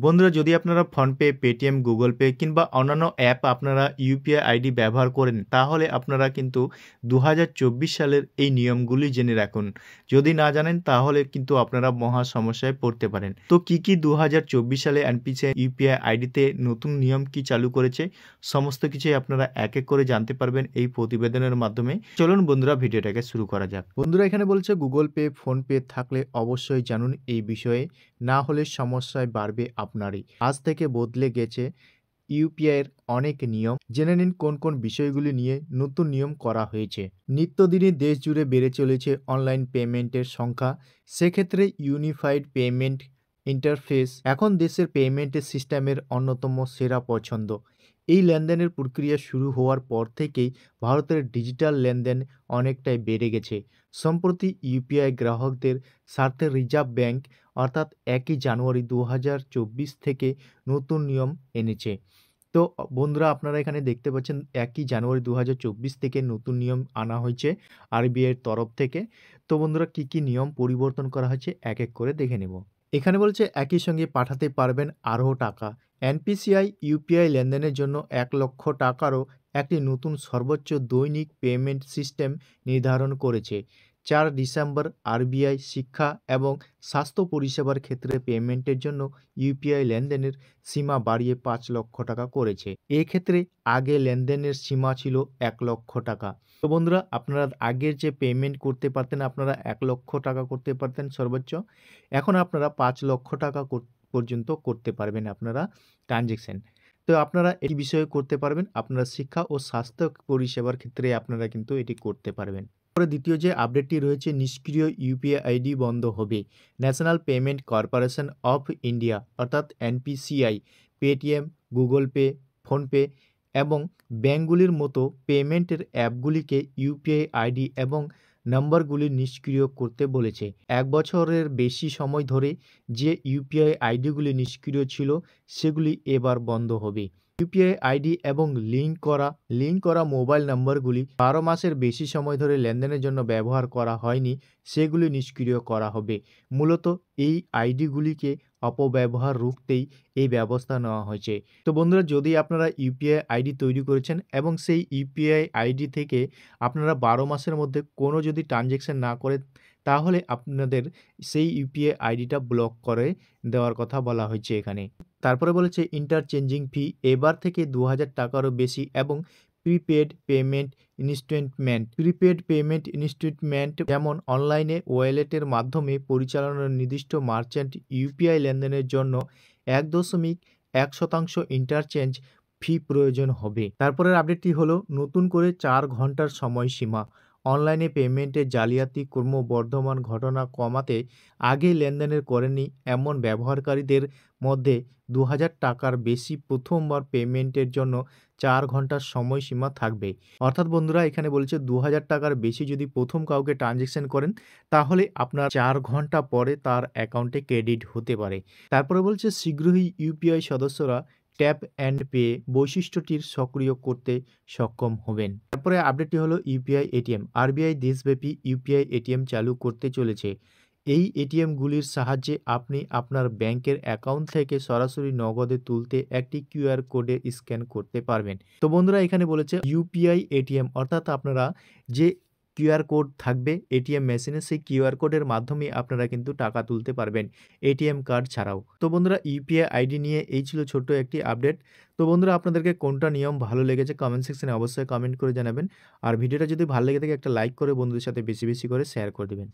বন্ধুরা যদি আপনারা ফোনপে, পেটিএম, গুগল পে কিংবা অন্যান্য অ্যাপ আপনারা ইউপিআই আইডি ব্যবহার করেন, তাহলে আপনারা কিন্তু ২০২৪ সালের এই নিয়মগুলি জেনে রাখুন। যদি না জানেন তাহলে কিন্তু আপনারা মহা সমস্যায় পড়তে পারেন। তো কি ২০২৪ সালে এনপিসিআই ইউপিআই আইডিতে নতুন নিয়ম কি চালু করেছে, সমস্ত কিছুই আপনারা এক এক করে জানতে পারবেন এই প্রতিবেদনের মাধ্যমে। চলুন বন্ধুরা ভিডিওটাকে শুরু করা যাক। বন্ধুরা এখানে বলছে গুগল পে, ফোনপে থাকলে অবশ্যই জানুন এই বিষয়ে, না হলে সমস্যায় বাড়বে আপনারই। আজ থেকে বদলে গেছে ইউপিআইয়ের অনেক নিয়ম। জেনে নিন কোন কোন বিষয়গুলি নিয়ে নতুন নিয়ম করা হয়েছে। নিত্যদিনই দেশ জুড়ে বেড়ে চলেছে অনলাইন পেমেন্টের সংখ্যা। সেক্ষেত্রে ইউনিফাইড পেমেন্ট ইন্টারফেস এখন দেশের পেমেন্টের সিস্টেমের অন্যতম সেরা পছন্দ। এই লেনদেনের প্রক্রিয়া শুরু হওয়ার পর থেকেই ভারতের ডিজিটাল লেনদেন অনেকটাই বেড়ে গেছে। সম্প্রতি ইউপিআই গ্রাহকদের স্বার্থে রিজার্ভ ব্যাংক অর্থাৎ ১ জানুয়ারি ২০২৪ থেকে নতুন নিয়ম এনেছে। তো বন্ধুরা আপনারা এখানে দেখতে পাচ্ছেন ১ জানুয়ারি ২০২৪ থেকে নতুন নিয়ম আনা হয়েছে আরবিআইয়ের তরফ থেকে। তো বন্ধুরা কি নিয়ম পরিবর্তন করা হয়েছে এক এক করে দেখে নেব। এখানে বলছে একই সঙ্গে পাঠাতে পারবেন আরও টাকা। এনপিসিআই ইউপিআই লেনদেনের জন্য ১,০০,০০০ টাকারও একটি নতুন সর্বোচ্চ দৈনিক পেমেন্ট সিস্টেম নির্ধারণ করেছে। ৪ ডিসেম্বর আরবিআই শিক্ষা এবং স্বাস্থ্য পরিষেবার ক্ষেত্রে পেমেন্টের জন্য ইউপিআই লেনদেনের সীমা বাড়িয়ে ৫,০০,০০০ টাকা করেছে। এক্ষেত্রে আগে লেনদেনের সীমা ছিল ১,০০,০০০ টাকা। তো বন্ধুরা আপনারা আগের যে পেমেন্ট করতে পারতেন আপনারা ১,০০,০০০ টাকা করতে পারতেন সর্বোচ্চ। এখন আপনারা ৫,০০,০০০ টাকা পর্যন্ত করতে পারবেন আপনারা ট্রানজ্যাকশন। তো আপনারা এই বিষয়ে করতে পারবেন। আপনারা শিক্ষা ও স্বাস্থ্য পরিষেবার ক্ষেত্রে আপনারা কিন্তু এটি করতে পারবেন। পরে দ্বিতীয় যে আপডেটটি রয়েছে, নিষ্ক্রিয় ইউপিআই আইডি বন্ধ হবে। National Payment Corporation of India অর্থাৎ NPCI Paytm, Google Pay, PhonePe এবং ব্যাঙ্কগুলির মতো পেমেন্টের অ্যাপগুলিকে ইউপিআই আইডি এবং নম্বরগুলি নিষ্ক্রিয় করতে বলেছে। ১ বছরের বেশি সময় ধরে যে ইউপিআই আইডিগুলি নিষ্ক্রিয় ছিল সেগুলি এবার বন্ধ হবে। ইউপিআই আইডি এবং লিঙ্ক করা মোবাইল নম্বরগুলি ১২ মাসের বেশি সময় ধরে লেনদেনের জন্য ব্যবহার করা হয়নি সেগুলি নিষ্ক্রিয় করা হবে। মূলত এই আইডিগুলিকে অপব্যবহার রুখতেই এই ব্যবস্থা নেওয়া হয়েছে। তো বন্ধুরা যদি আপনারা ইউপিআই আইডি তৈরি করেছেন এবং সেই ইউপিআই আইডি থেকে আপনারা ১২ মাসের মধ্যে কোনো যদি ট্রানজ্যাকশন না করেন, তাহলে আপনাদের সেই ইউপিআই আইডিটা ব্লক করে দেওয়ার কথা বলা হয়েছে এখানে। তারপরে বলেছে ইন্টারচেঞ্জিং ফি এবার থেকে ২,০০০ টাকারও বেশি এবং প্রিপেড পেমেন্ট ইনস্টলমেন্ট যেমন অনলাইনে ওয়ালেটের মাধ্যমে পরিচালনার নির্দিষ্ট মার্চেন্ট ইউপিআই লেনদেনের জন্য ১.১% ইন্টারচেঞ্জ ফি প্রয়োজন হবে। তারপরের আপডেটটি হলো নতুন করে ৪ ঘন্টার সময়সীমা। অনলাইনে পেমেন্টের জালিয়াতি ক্রমবর্ধমান ঘটনা কমাতে আগে লেনদেনের করেনি এমন ব্যবহারকারীদের মধ্যে ২,০০০ টাকার বেশি প্রথমবার পেমেন্টের জন্য ৪ ঘন্টার সময়সীমা থাকবে। অর্থাৎ বন্ধুরা এখানে বলছে ২,০০০ টাকার বেশি যদি প্রথম কাউকে ট্রানজ্যাকশন করেন, তাহলে আপনার ৪ ঘন্টা পরে তার অ্যাকাউন্টে ক্রেডিট হতে পারে। তারপরে বলছে শীঘ্রই ইউপিআই সদস্যরা ট্যাপ অ্যান্ড পে বৈশিষ্ট্যটির সক্রিয় করতে সক্ষম হবেন। তারপরে আপডেটটি হলো ইউপিআই এটিএম। আরবিআই দেশব্যাপী ইউপিআই এটিএম চালু করতে চলেছে। এই এটিএমগুলির সাহায্যে আপনি আপনার ব্যাংকের অ্যাকাউন্ট থেকে সরাসরি নগদে তুলতে একটি কিউআর কোডে স্ক্যান করতে পারবেন। তো বন্ধুরা এখানে বলেছে ইউপিআই এটিএম অর্থাৎ আপনারা যে কিউআর কোড থাকবে এটিএম মেশিনে সেই কিউআর কোডের মাধ্যমে আপনারা কিন্তু টাকা তুলতে পারবেন এটিএম কার্ড ছাড়াও। তো বন্ধুরা ইউপিআই আইডি নিয়ে এই ছিল ছোট্ট একটি আপডেট। তো বন্ধুরা আপনাদেরকে কোনটা নিয়ম ভালো লেগেছে কমেন্ট সেকশনে অবশ্যই কমেন্ট করে জানাবেন। আর ভিডিওটা যদি ভালো লেগে থাকে একটা লাইক করে বন্ধুদের সাথে বেশি করে শেয়ার করে দেবেন।